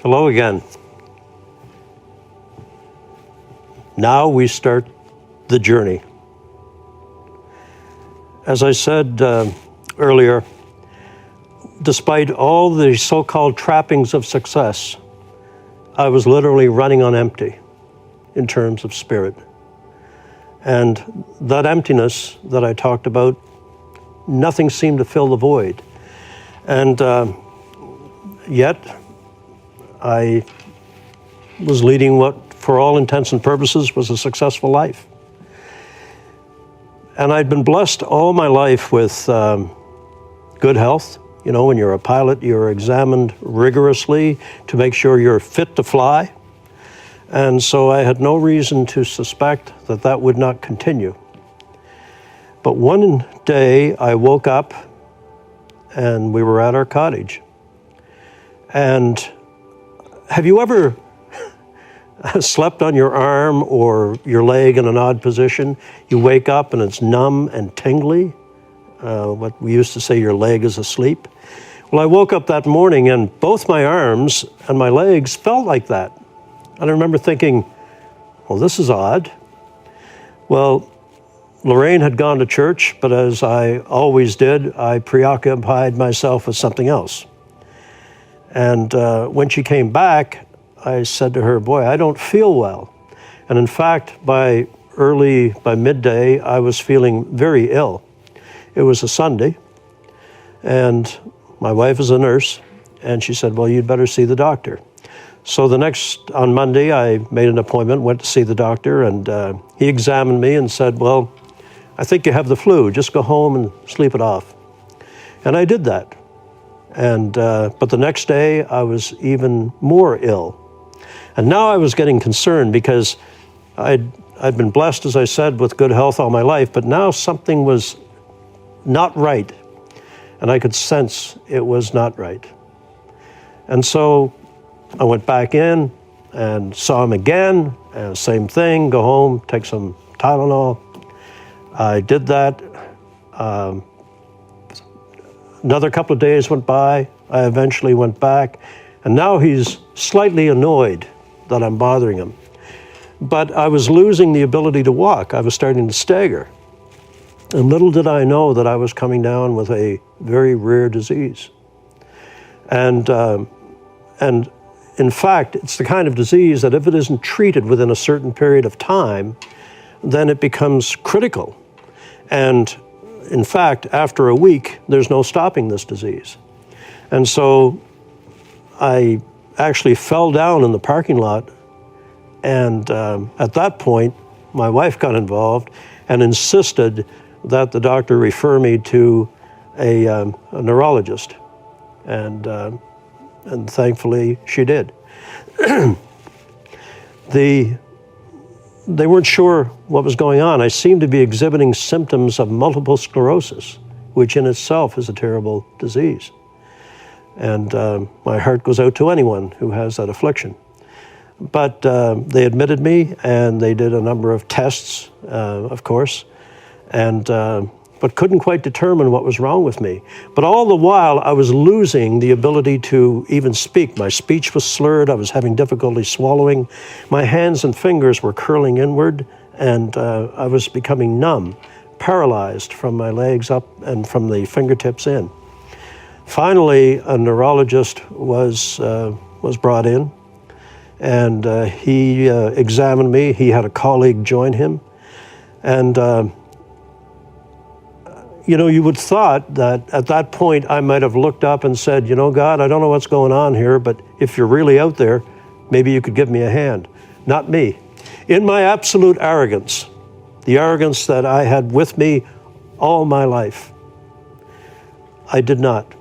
Hello again. Now we start the journey. As I said earlier, despite all the so-called trappings of success, I was literally running on empty in terms of spirit. And that emptiness that I talked about, nothing seemed to fill the void. And yet, I was leading what, for all intents and purposes, was a successful life. And I'd been blessed all my life with good health. You know, when you're a pilot, you're examined rigorously to make sure you're fit to fly. And so I had no reason to suspect that that would not continue. But one day I woke up and we were at our cottage. And have you ever slept on your arm or your leg in an odd position? You wake up and it's numb and tingly. What we used to say, your leg is asleep. Well, I woke up that morning and both my arms and my legs felt like that. And I remember thinking, well, this is odd. Well, Lorraine had gone to church, but as I always did, I preoccupied myself with something else. And when she came back, I said to her, boy, I don't feel well. And in fact, by midday, I was feeling very ill. It was a Sunday, and my wife is a nurse, and she said, well, you'd better see the doctor. So on Monday, I made an appointment, went to see the doctor, and he examined me and said, well, I think you have the flu. Just go home and sleep it off. And I did that. And but the next day, I was even more ill. And now I was getting concerned because I'd been blessed, as I said, with good health all my life, but now something was not right. And I could sense it was not right. And so I went back in and saw him again, and same thing, go home, take some Tylenol. I did that. Another couple of days went by. I eventually went back, and now he's slightly annoyed that I'm bothering him. But I was losing the ability to walk. I was starting to stagger. And little did I know that I was coming down with a very rare disease. And in fact, it's the kind of disease that if it isn't treated within a certain period of time, then it becomes critical. And in fact, after a week, there's no stopping this disease. And so I actually fell down in the parking lot. And at that point, my wife got involved and insisted that the doctor refer me to a neurologist. And thankfully, she did. They weren't sure what was going on. I seemed to be exhibiting symptoms of multiple sclerosis, which in itself is a terrible disease. And my heart goes out to anyone who has that affliction. But they admitted me, and they did a number of tests, of course, and but couldn't quite determine what was wrong with me. But all the while, I was losing the ability to even speak. My speech was slurred. I was having difficulty swallowing. My hands and fingers were curling inward, and I was becoming numb, paralyzed from my legs up and from the fingertips in. Finally, a neurologist was brought in, and he examined me. He had a colleague join him, and you know, you would thought that at that point I might have looked up and said, you know, God, I don't know what's going on here, but if you're really out there, maybe you could give me a hand. Not me. In my absolute arrogance, the arrogance that I had with me all my life, I did not.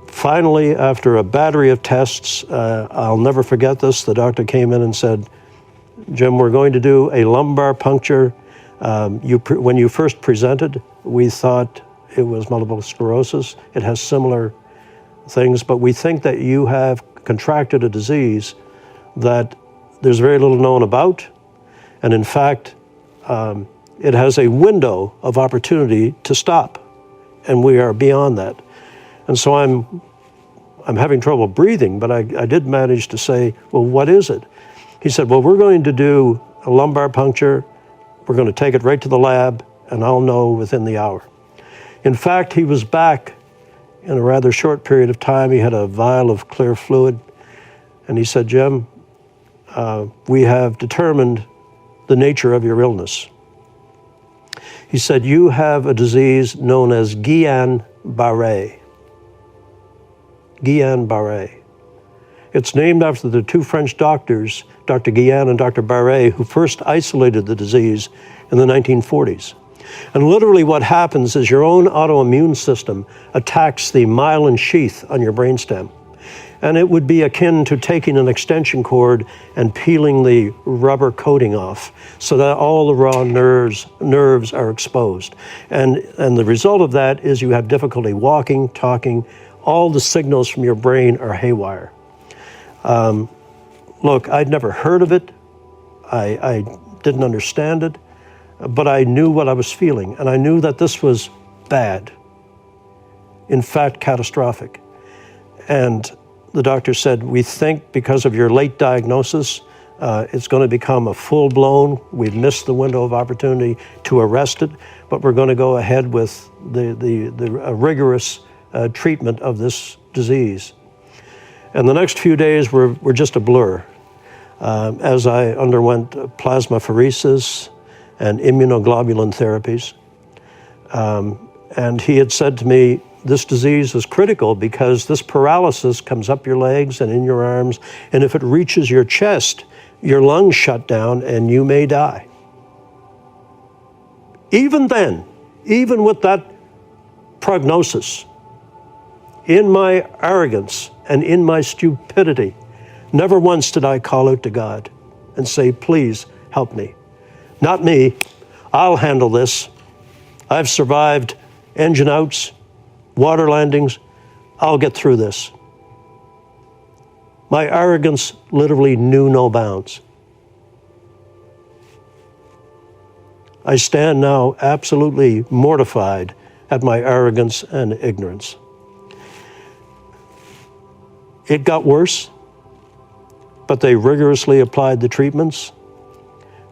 Finally, after a battery of tests, I'll never forget this, the doctor came in and said, Jim, we're going to do a lumbar puncture. When you first presented, we thought it was multiple sclerosis. It has similar things, but we think that you have contracted a disease that there's very little known about. And in fact, it has a window of opportunity to stop, and we are beyond that. And so I'm I'm having trouble breathing, but I did manage to say, well, what is it? He said, well, we're going to do a lumbar puncture. We're going to take it right to the lab, and I'll know within the hour. In fact, he was back in a rather short period of time. He had a vial of clear fluid, and he said, Jim, we have determined the nature of your illness. He said, you have a disease known as Guillain-Barré. Guillain-Barré. It's named after the two French doctors, Dr. Guillain and Dr. Barré, who first isolated the disease in the 1940s. And literally what happens is your own autoimmune system attacks the myelin sheath on your brainstem. And it would be akin to taking an extension cord and peeling the rubber coating off so that all the raw nerves are exposed. And the result of that is you have difficulty walking, talking, all the signals from your brain are haywire. Look, I'd never heard of it. I didn't understand it, but I knew what I was feeling, and I knew that this was bad. In fact, catastrophic. And the doctor said, we think because of your late diagnosis, it's going to become a full-blown, we've missed the window of opportunity to arrest it, but we're going to go ahead with the rigorous treatment of this disease. And the next few days were just a blur. As I underwent plasmapheresis and immunoglobulin therapies. And he had said to me, this disease is critical because this paralysis comes up your legs and in your arms, and if it reaches your chest, your lungs shut down and you may die. Even then, even with that prognosis, in my arrogance and in my stupidity, never once did I call out to God and say, please help me. Not me, I'll handle this. I've survived engine outs, water landings, I'll get through this. My arrogance literally knew no bounds. I stand now absolutely mortified at my arrogance and ignorance. It got worse, but they rigorously applied the treatments.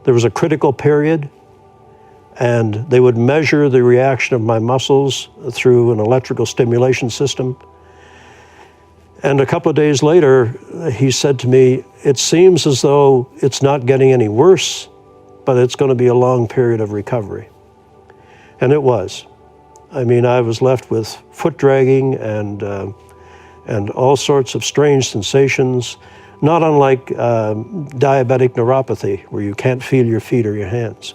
There was a critical period, and they would measure the reaction of my muscles through an electrical stimulation system. And a couple of days later, he said to me, it seems as though it's not getting any worse, but it's going to be a long period of recovery. And it was. I mean, I was left with foot dragging and all sorts of strange sensations, not unlike diabetic neuropathy, where you can't feel your feet or your hands.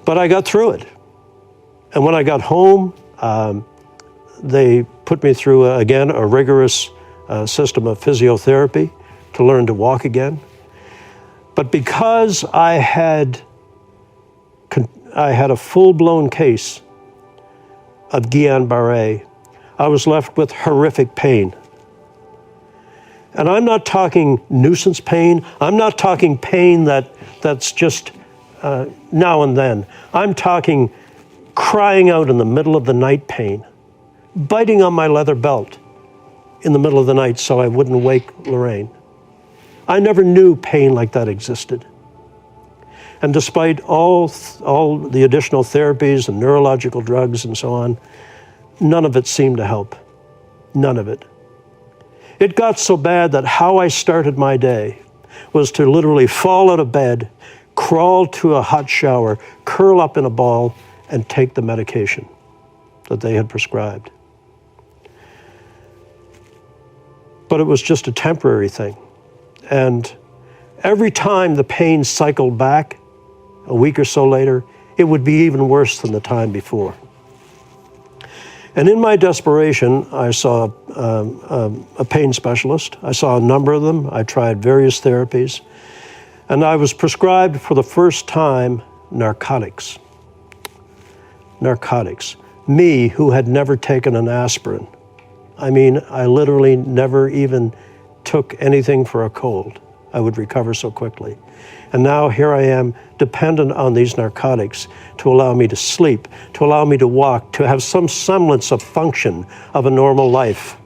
But I got through it. And when I got home, they put me through, again, a rigorous system of physiotherapy to learn to walk again. But because I had a full-blown case of Guillain-Barré, I was left with horrific pain. And I'm not talking nuisance pain. I'm not talking pain that's just now and then. I'm talking crying out in the middle of the night pain, biting on my leather belt in the middle of the night so I wouldn't wake Lorraine. I never knew pain like that existed. And despite all the additional therapies and neurological drugs and so on, none of it seemed to help. None of it. It got so bad that how I started my day was to literally fall out of bed, crawl to a hot shower, curl up in a ball, and take the medication that they had prescribed. But it was just a temporary thing. And every time the pain cycled back, a week or so later, it would be even worse than the time before. And in my desperation, I saw a pain specialist. I saw a number of them. I tried various therapies. And I was prescribed for the first time narcotics. Narcotics. Me, who had never taken an aspirin. I mean, I literally never even took anything for a cold. I would recover so quickly. And now here I am, dependent on these narcotics to allow me to sleep, to allow me to walk, to have some semblance of function of a normal life.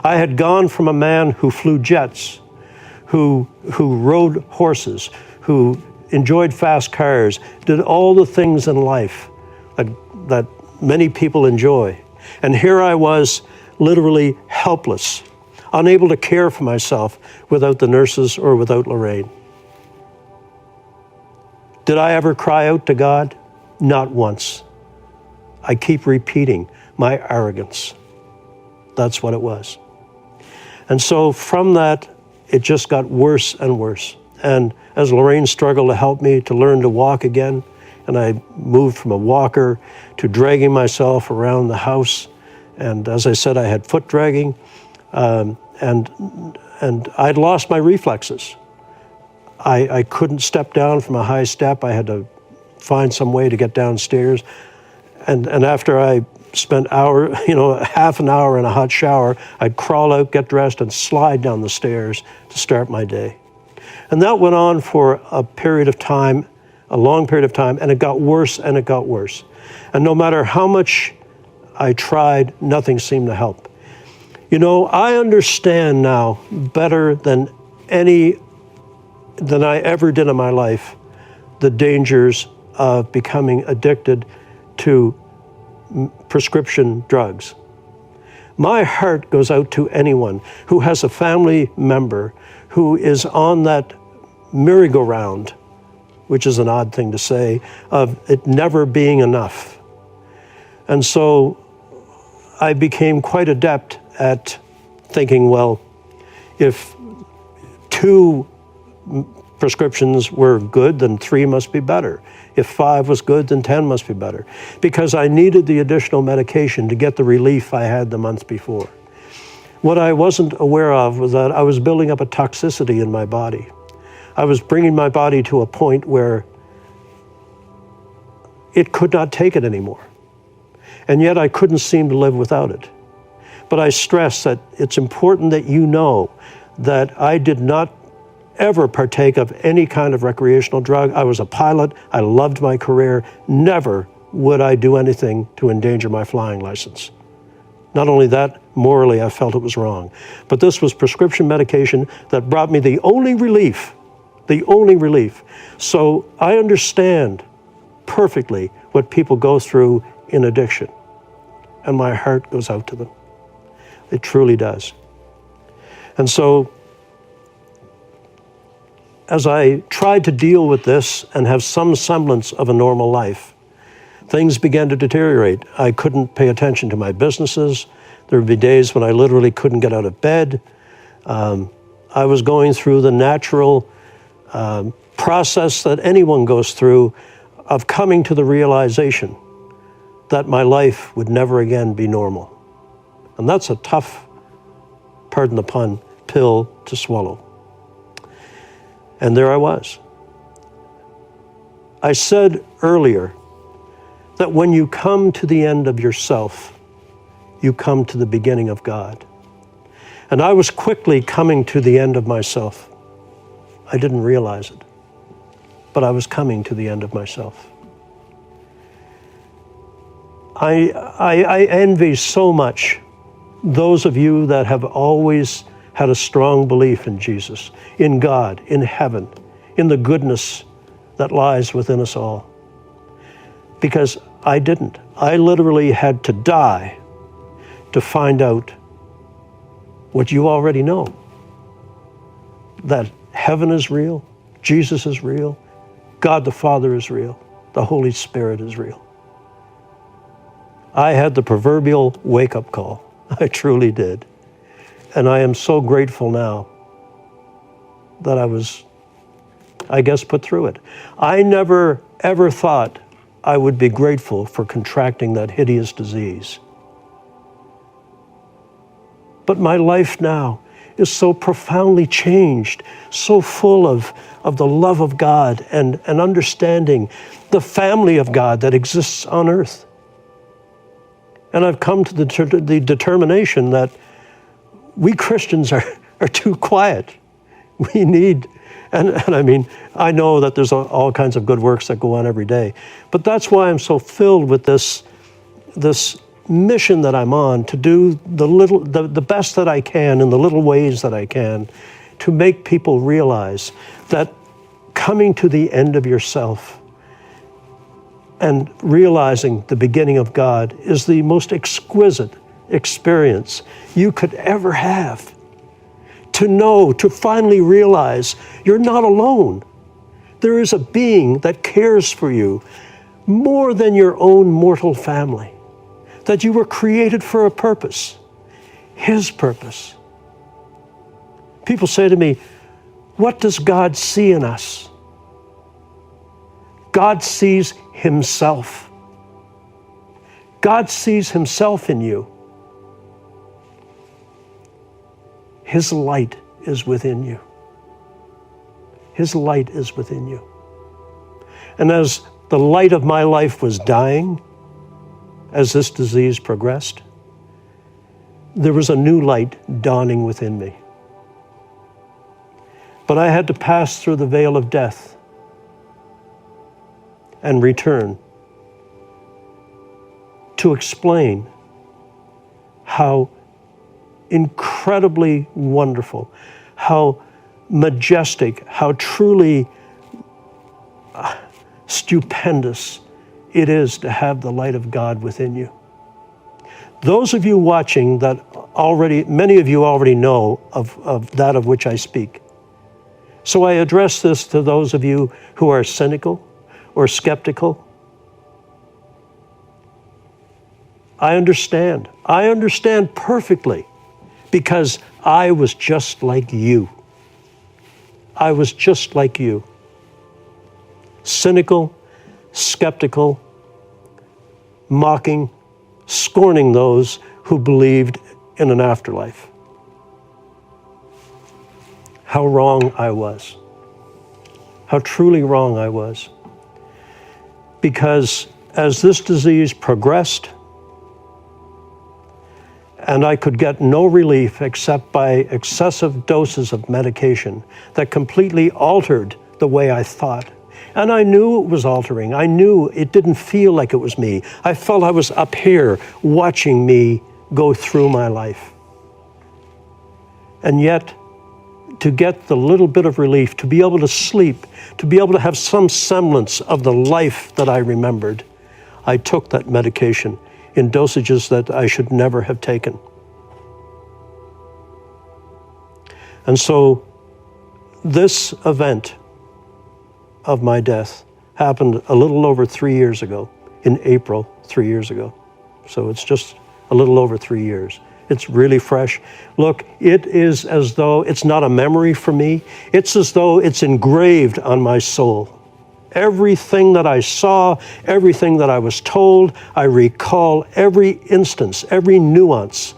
I had gone from a man who flew jets, who rode horses, who enjoyed fast cars, did all the things in life that many people enjoy. And here I was, literally helpless, unable to care for myself without the nurses or without Lorraine. Did I ever cry out to God? Not once. I keep repeating my arrogance. That's what it was. And so from that, it just got worse and worse. And as Lorraine struggled to help me to learn to walk again, and I moved from a walker to dragging myself around the house. And as I said, I had foot dragging, and I'd lost my reflexes. I couldn't step down from a high step. I had to find some way to get downstairs. And after I spent half an hour in a hot shower, I'd crawl out, get dressed, and slide down the stairs to start my day. And that went on for a period of time, a long period of time, and it got worse and it got worse. And no matter how much I tried, nothing seemed to help. I understand now better than I ever did in my life the dangers of becoming addicted to prescription drugs. My heart goes out to anyone who has a family member who is on that merry-go-round, which is an odd thing to say, of it never being enough. And so I became quite adept at thinking, well, if 2 prescriptions were good, then 3 must be better. If 5 was good, then 10 must be better. Because I needed the additional medication to get the relief I had the month before. What I wasn't aware of was that I was building up a toxicity in my body. I was bringing my body to a point where it could not take it anymore. And yet I couldn't seem to live without it. But I stress that it's important that you know that I did not ever partake of any kind of recreational drug. I was a pilot. I loved my career. Never would I do anything to endanger my flying license. Not only that, morally, I felt it was wrong. But this was prescription medication that brought me the only relief. So I understand perfectly what people go through in addiction. And my heart goes out to them. It truly does. And so, as I tried to deal with this and have some semblance of a normal life, things began to deteriorate. I couldn't pay attention to my businesses. There would be days when I literally couldn't get out of bed. I was going through the natural process that anyone goes through of coming to the realization that my life would never again be normal. And that's a tough, pardon the pun, pill to swallow. And there I was. I said earlier that when you come to the end of yourself, you come to the beginning of God. And I was quickly coming to the end of myself. I didn't realize it, but I was coming to the end of myself. I envy so much those of you that have always had a strong belief in Jesus, in God, in heaven, in the goodness that lies within us all. Because I didn't. I literally had to die to find out what you already know. That heaven is real, Jesus is real, God the Father is real, the Holy Spirit is real. I had the proverbial wake-up call. I truly did. And I am so grateful now that I was, I guess, put through it. I never, ever thought I would be grateful for contracting that hideous disease. But my life now is so profoundly changed, so full of the love of God and understanding the family of God that exists on earth. And I've come to the determination that we Christians are too quiet. We need, and I mean, I know that there's all kinds of good works that go on every day, but that's why I'm so filled with this mission that I'm on to do the best that I can in the little ways that I can to make people realize that coming to the end of yourself and realizing the beginning of God is the most exquisite experience you could ever have. To know, to finally realize you're not alone. There is a being that cares for you more than your own mortal family. That you were created for a purpose, His purpose. People say to me, what does God see in us? God sees Himself. God sees Himself in you. His light is within you. His light is within you. And as the light of my life was dying, as this disease progressed, there was a new light dawning within me. But I had to pass through the veil of death and return to explain how incredibly wonderful, how majestic, how truly stupendous it is to have the light of God within you. Those of you watching that many of you already know of that of which I speak. So I address this to those of you who are cynical or skeptical. I understand. I understand perfectly because I was just like you. I was just like you. Cynical, skeptical, mocking, scorning those who believed in an afterlife. How wrong I was. How truly wrong I was. Because as this disease progressed, and I could get no relief except by excessive doses of medication that completely altered the way I thought. And I knew it was altering. I knew it didn't feel like it was me. I felt I was up here watching me go through my life. And yet, to get the little bit of relief, to be able to sleep, to be able to have some semblance of the life that I remembered, I took that medication in dosages that I should never have taken. And so this event of my death happened a little over 3 years ago, in April 3 years ago. So it's just a little over 3 years. It's really fresh. Look, it is as though it's not a memory for me. It's as though it's engraved on my soul. Everything that I saw, everything that I was told, I recall every instance, every nuance.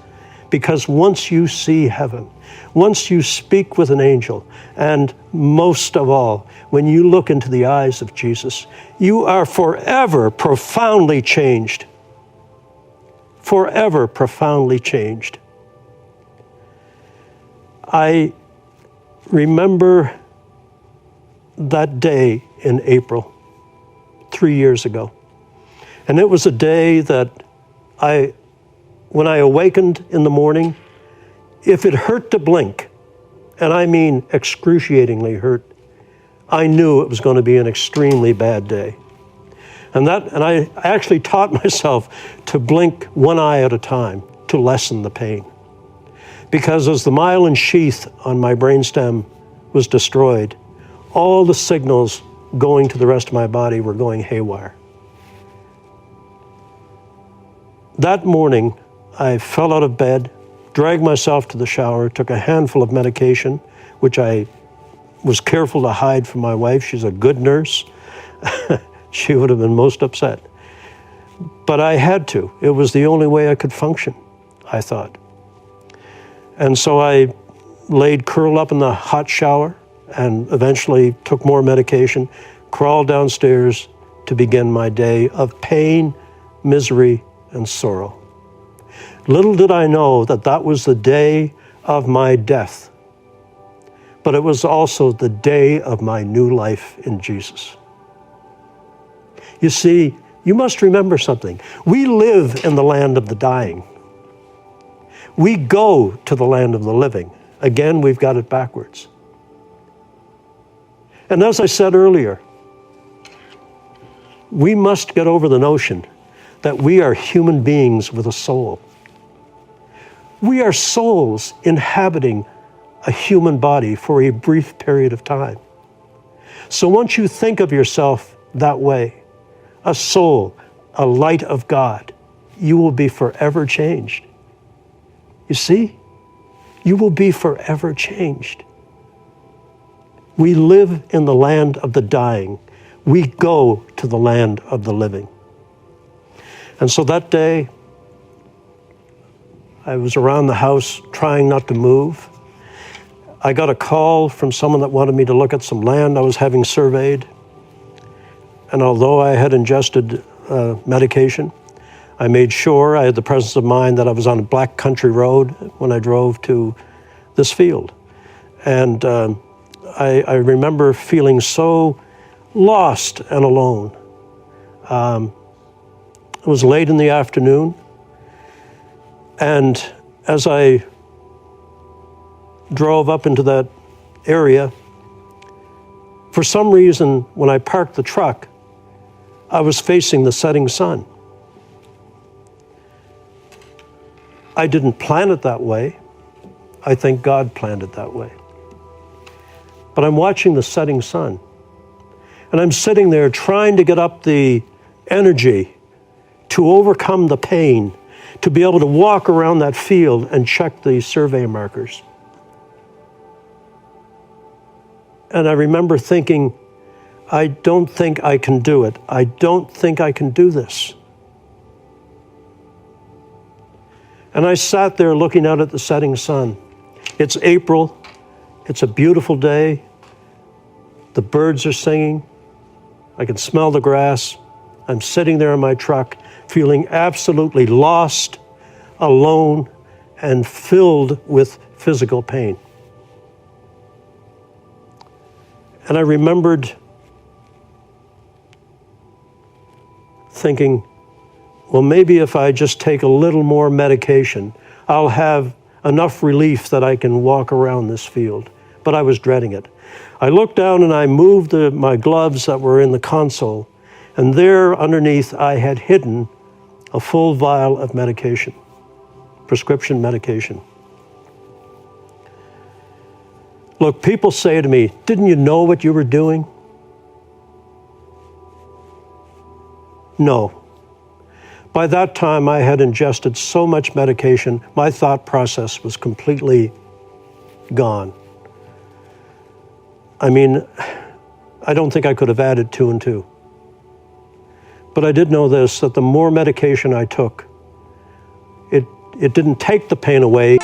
Because once you see heaven, once you speak with an angel, and most of all, when you look into the eyes of Jesus, you are forever profoundly changed. Forever profoundly changed. I remember that day in April, 3 years ago. And it was a day that when I awakened in the morning, if it hurt to blink, and I mean excruciatingly hurt, I knew it was going to be an extremely bad day. And I actually taught myself to blink one eye at a time to lessen the pain. Because as the myelin sheath on my brainstem was destroyed, all the signals going to the rest of my body were going haywire. That morning, I fell out of bed, dragged myself to the shower, took a handful of medication, which I was careful to hide from my wife. She's a good nurse. She would have been most upset. But I had to. It was the only way I could function, I thought. And so I laid curled up in the hot shower and eventually took more medication, crawled downstairs to begin my day of pain, misery, and sorrow. Little did I know that that was the day of my death, but it was also the day of my new life in Jesus. You see, You must remember something. We live in the land of the dying. We go to the land of the living. Again, we've got it backwards. And as I said earlier, we must get over the notion that we are human beings with a soul. We are souls inhabiting a human body for a brief period of time. So once you think of yourself that way, a soul, a light of God, you will be forever changed. You see? You will be forever changed. We live in the land of the dying. We go to the land of the living. And so that day, I was around the house trying not to move. I got a call from someone that wanted me to look at some land I was having surveyed. And although I had ingested medication, I made sure I had the presence of mind that I was on a black country road when I drove to this field. And I remember feeling so lost and alone. It was late in the afternoon, and as I drove up into that area, for some reason, when I parked the truck, I was facing the setting sun. I didn't plan it that way. I think God planned it that way. But I'm watching the setting sun, and I'm sitting there trying to get up the energy to overcome the pain, to be able to walk around that field and check the survey markers. And I remember thinking, I don't think I can do it. I don't think I can do this. And I sat there looking out at the setting sun. It's April. It's a beautiful day. The birds are singing. I can smell the grass. I'm sitting there in my truck, feeling absolutely lost, alone, and filled with physical pain. And I remembered thinking, well, maybe if I just take a little more medication, I'll have enough relief that I can walk around this field. But I was dreading it. I looked down and I moved my gloves that were in the console, and there underneath I had hidden a full vial of medication, prescription medication. Look, people say to me, didn't you know what you were doing? No. By that time, I had ingested so much medication, my thought process was completely gone. I mean, I don't think I could have added 2 and 2. But I did know this, that the more medication I took, it didn't take the pain away.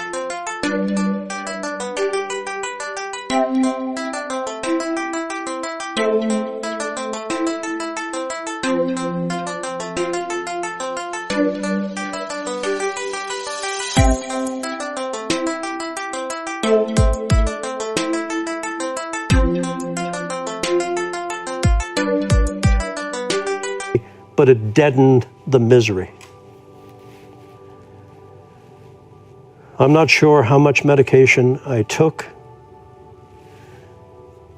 But it deadened the misery. I'm not sure how much medication I took,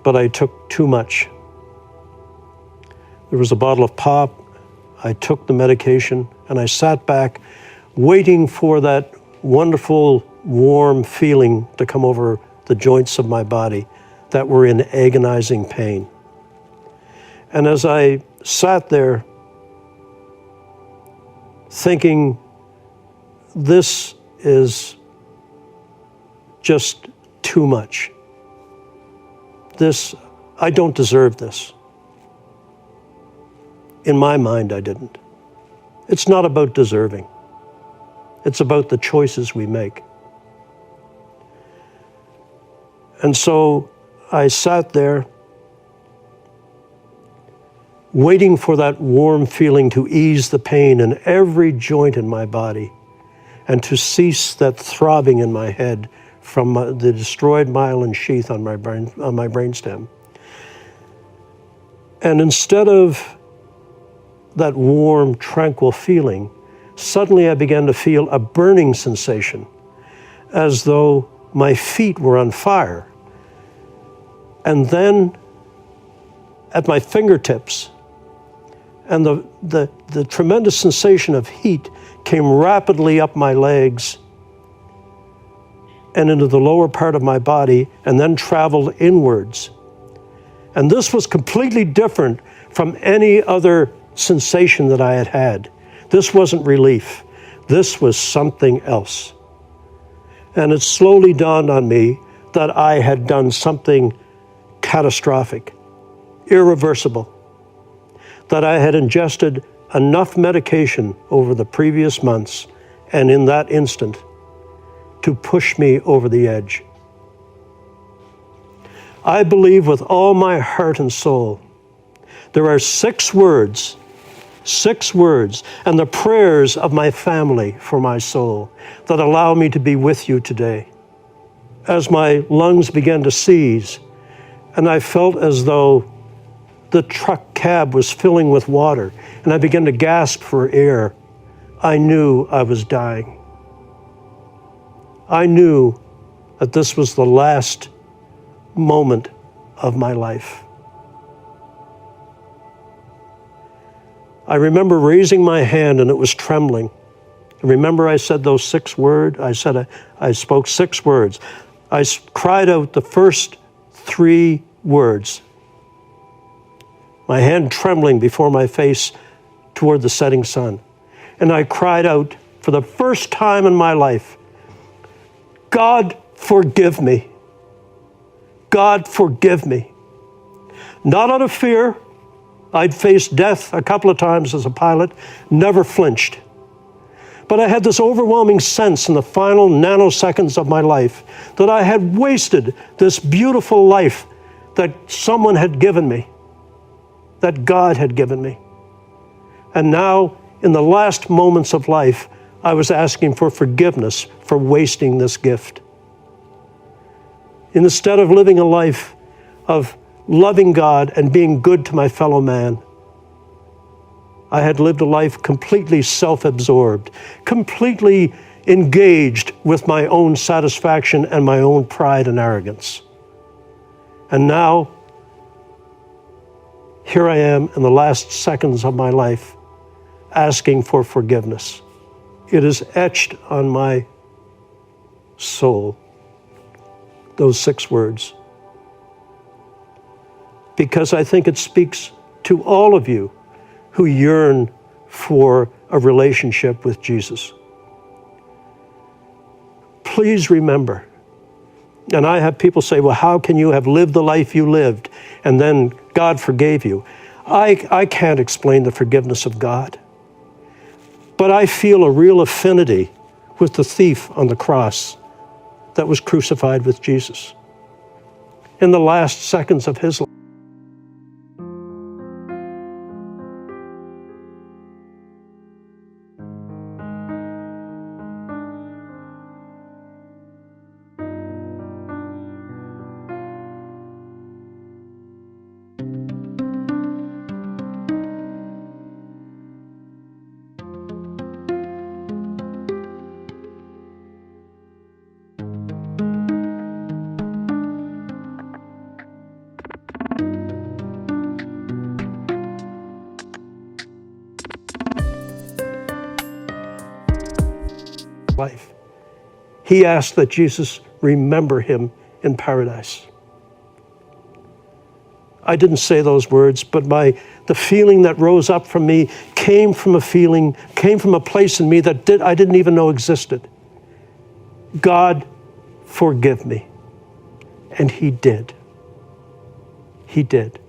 but I took too much. There was a bottle of pop. I took the medication and I sat back waiting for that wonderful warm feeling to come over the joints of my body that were in agonizing pain. And as I sat there thinking, this is just too much. I don't deserve this. In my mind, I didn't. It's not about deserving. It's about the choices we make. And so I sat there waiting for that warm feeling to ease the pain in every joint in my body and to cease that throbbing in my head from the destroyed myelin sheath on my brainstem. And instead of that warm, tranquil feeling, suddenly I began to feel a burning sensation, as though my feet were on fire. And then at my fingertips, and the tremendous sensation of heat came rapidly up my legs and into the lower part of my body, and then traveled inwards. And this was completely different from any other sensation that I had had. This wasn't relief. This was something else. And it slowly dawned on me that I had done something catastrophic, irreversible, that I had ingested enough medication over the previous months and in that instant to push me over the edge. I believe with all my heart and soul, there are 6 words, and the prayers of my family for my soul that allow me to be with you today. As my lungs began to seize, and I felt as though the truck cab was filling with water, and I began to gasp for air, I knew I was dying. I knew that this was the last moment of my life. I remember raising my hand and it was trembling. Remember I said those 6 words? I spoke 6 words. I cried out the first 3 words. My hand trembling before my face toward the setting sun. And I cried out for the first time in my life, God, forgive me. God, forgive me. Not out of fear. I'd faced death a couple of times as a pilot, never flinched. But I had this overwhelming sense in the final nanoseconds of my life that I had wasted this beautiful life that someone had given me, that God had given me. And now, in the last moments of life, I was asking for forgiveness for wasting this gift. Instead of living a life of loving God and being good to my fellow man, I had lived a life completely self-absorbed, completely engaged with my own satisfaction and my own pride and arrogance. And now, here I am in the last seconds of my life, asking for forgiveness. It is etched on my soul, those 6 words, because I think it speaks to all of you who yearn for a relationship with Jesus. Please remember, and I have people say, well, how can you have lived the life you lived and then God forgave you? I can't explain the forgiveness of God, but I feel a real affinity with the thief on the cross that was crucified with Jesus in the last seconds of his life. Life. He asked that Jesus remember him in paradise. I didn't say those words, but the feeling that rose up from me came from a place in me that I didn't even know existed. God, forgive me. And he did. He did.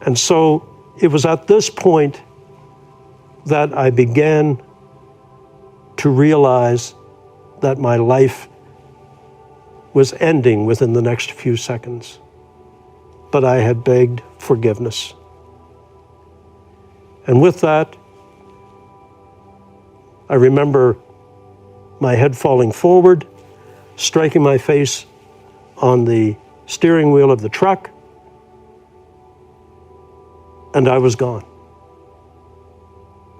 And so it was at this point that I began to realize that my life was ending within the next few seconds. But I had begged forgiveness. And with that, I remember my head falling forward, striking my face on the steering wheel of the truck, and I was gone.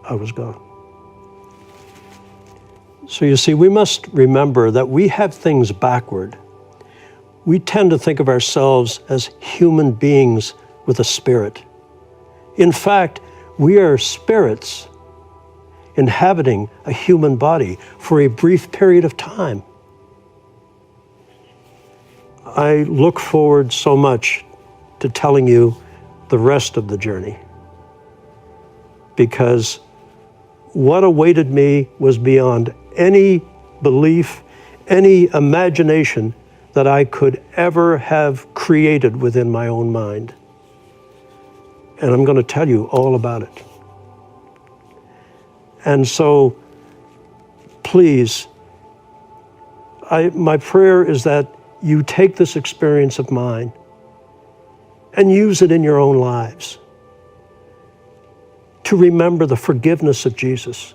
I was gone. So you see, we must remember that we have things backward. We tend to think of ourselves as human beings with a spirit. In fact, we are spirits inhabiting a human body for a brief period of time. I look forward so much to telling you the rest of the journey, because what awaited me was beyond any belief, any imagination that I could ever have created within my own mind. And I'm going to tell you all about it. And so, please, my prayer is that you take this experience of mine and use it in your own lives to remember the forgiveness of Jesus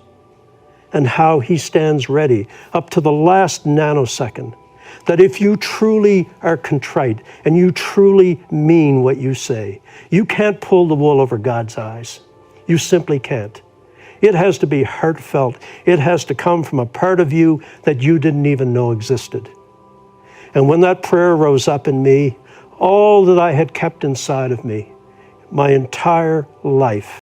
and how he stands ready up to the last nanosecond, that if you truly are contrite and you truly mean what you say, you can't pull the wool over God's eyes. You simply can't. It has to be heartfelt. It has to come from a part of you that you didn't even know existed. And when that prayer rose up in me, all that I had kept inside of me, my entire life